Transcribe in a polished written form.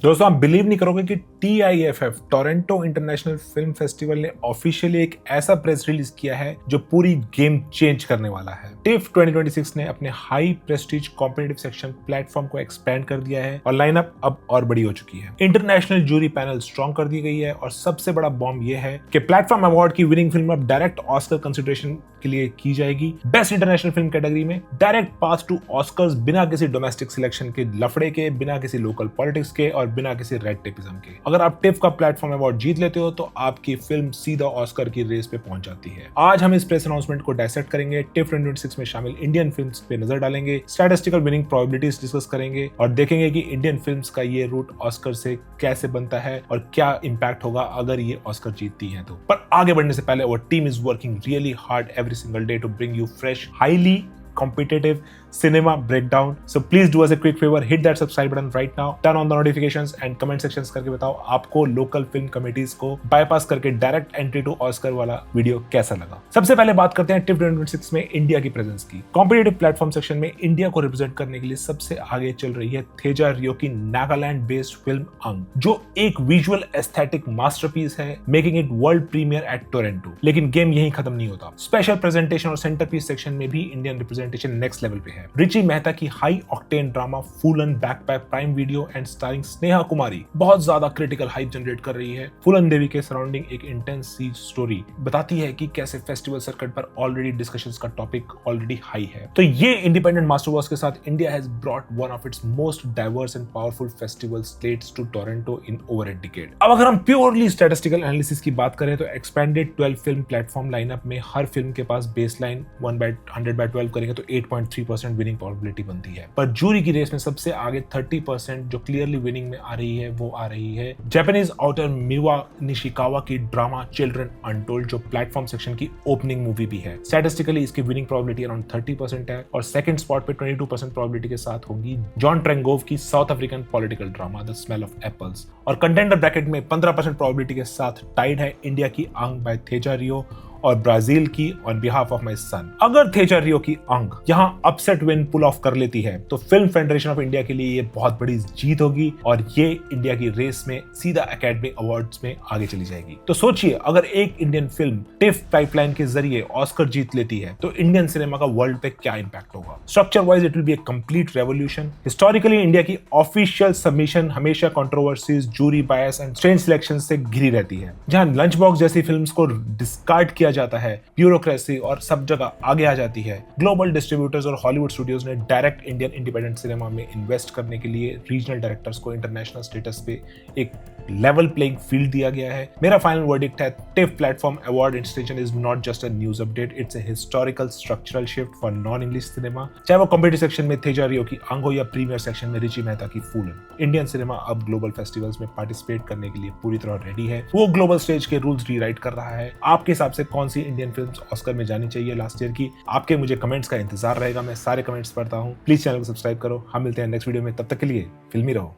दोस्तों, आप बिलीव नहीं करोगे कि TIFF Toronto international film festival ने ऑफिशियली एक ऐसा प्रेस रिलीज किया है जो पूरी गेम चेंज करने वाला है। टिफ 2026 ने अपने high Prestige competitive section platform को एक्सपेंड कर दिया है और लाइनअप अब और बड़ी हो चुकी है। इंटरनेशनल जूरी पैनल स्ट्रॉन्ग कर दी गई है और सबसे बड़ा बॉम्ब यह है कि प्लेटफॉर्म अवार्ड की विनिंग फिल्म अब डायरेक्ट ऑस्कर कंसिडरेशन के लिए की जाएगी। बेस्ट इंटरनेशनल फिल्म कैटेगरी में डायरेक्ट पास टू ऑस्कर्स, बिना किसी डोमेस्टिक सिलेक्शन के लफड़े के, बिना किसी लोकल पॉलिटिक्स के और बिना किसी रेड टेपिज्म के। अगर आप टिफ का प्लेटफॉर्म अवार्ड जीत लेते हो तो आपकी फिल्म सीधा ऑस्कर की रेस पे पहुंच जाती है। आज हम इस प्रेस अनाउंसमेंट को डायसेक्ट करेंगे, टिफ 2026 में शामिल इंडियन फिल्म्स पे नजर डालेंगे, स्टैटिस्टिकल विनिंग प्रोबेबिलिटीज डिस्कस करेंगे और देखेंगे कि इंडियन फिल्म्स का ये रूट ऑस्कर से कैसे बनता है और क्या इंपैक्ट होगा अगर ये ऑस्कर जीतती हैं तो। पर आगे बढ़ने से पहले our team is working really hard every single day to bring you fresh, highly competitive cinema breakdown. So please do us a quick favor, hit that subscribe button right now, turn on the notifications and comment sections करके बताओ आपको local film committees को bypass करके direct entry to Oscar वाला video कैसा लगा। सबसे पहले बात करते हैं टिफ 2026 में इंडिया की प्रेजेंस की। कॉम्पिटिटिव प्लेटफॉर्म सेक्शन में इंडिया को रिप्रेजेंट करने के लिए सबसे आगे चल रही है थेजा रियो की नागालैंड बेस्ड फिल्म अंग, जो एक विजुअल एस्थेटिक मास्टरपीस है, making it world premiere at Toronto. लेकिन गेम यहीं खत्म नहीं होता। स्पेशल प्रेजेंटेशन और सेंटरपीस सेक्शन में भी इंडियन रिप्रेजेंटेशन नेक्स्ट लेवल पे है। रिची मेहता की high octane drama Phoolan back by prime video and starring Sneha Kumari बहुत ज्यादा क्रिटिकल हाइप जनरेट कर रही है। फूलन देवी के सराउंडिंग एक इंटेंस सी स्टोरी बताती है कि कैसे फेस्टिवल सर्किट पर ऑलरेडी डिस्कशंस का टॉपिक ऑलरेडी हाई है। तो ये इंडिपेंडेंट मास्टरवर्क्स के साथ India has brought one of its most diverse and powerful festival slates to Toronto in over a decade. अब अगर हम प्योरली स्टैटिस्टिकल एनालिसिस की बात करें तो एक्सपेंडेड 12 फिल्म प्लेटफॉर्म लाइनअप में हर फिल्म के पास बेसलाइन 1/100/12 करेंगे तो 8.3% विनिंग प्रोबेबिलिटी बनती है। पर जूरी की रेस में सबसे आगे 30% जो क्लियरली विनिंग में आ रही है वो आ रही है जापानीज ऑथर मिवा निशिकावा की ड्रामा चिल्ड्रन अनटोल्ड, जो प्लेटफॉर्म सेक्शन की ओपनिंग मूवी भी है। स्टैटिस्टिकली इसकी विनिंग प्रोबेबिलिटी अराउंड 30% है और सेकंड स्पॉट पे 22% प्रोबेबिलिटी के साथ होगी जॉन ट्रेंगोव की south African political drama the smell of apples. और कंटेंडर ब्रैकेट में 15% प्रोबेबिलिटी के साथ टाइड है इंडिया की अंग बाय थेजा रियो और ब्राजील की on behalf of my son. अगर थेजा रियो की अंग यहां अपसेट विन पुल ऑफ कर लेती है तो फिल्म फेडरेशन ऑफ इंडिया के लिए ये बहुत बड़ी जीत होगी और ये इंडिया की रेस में सीधा एकेडमी अवार्ड्स में आगे चली जाएगी। तो सोचिए, अगर एक इंडियन फिल्म टिफ पाइपलाइन के जरिए ऑस्कर जीत लेती है तो इंडियन सिनेमा का वर्ल्ड पे क्या इंपैक्ट होगा। Structure wise it will be a complete revolution. Historically India की ऑफिशियल सबमिशन हमेशा controversies, jury bias and strange selection से घिरी रहती है। जहां लंच बॉक्स जैसी फिल्म्स को डिस्कार्ड किया जाता है, ब्यूरोक्रेसी और सब जगह आगे आ जाती है। ग्लोबल डिस्ट्रीब्यूटर्स और हॉलीवुड स्टूडियोज ने डायरेक्ट इंडियन इंडिपेंडेंट सिनेमा में इन्वेस्ट करने के लिए रीजनल डायरेक्टर्स को इंटरनेशनल स्टेटस पे एक लेवल प्लेइंग फील्ड दिया गया है। मेरा फाइनल वर्डिक्ट है, tiff platform award institution is not just a news update, it's a historical structural shift for non English cinema. चाहे वो कॉम्पिटिटिव सेक्शन में थेजा रियो की अंग हो या प्रीमियर सेक्शन में रिची मेहता की फूलन, इंडियन सिनेमा अब ग्लोबल फेस्टिवल्स में पार्टिसिपेट करने के लिए पूरी तरह रेडी है। वो ग्लोबल स्टेज के रूल्स रीराइट कर रहा है। आपके हिसाब से कौन सी इंडियन फिल्म्स ऑस्कर में जानी चाहिए लास्ट ईयर की? आपके मुझे कमेंट्स का इंतजार रहेगा, मैं सारे कमेंट्स पढ़ता हूँ। प्लीज चैनल को सब्सक्राइब करो। हम मिलते हैं नेक्स्ट वीडियो में, तब तक के लिए फिल्मी रहो।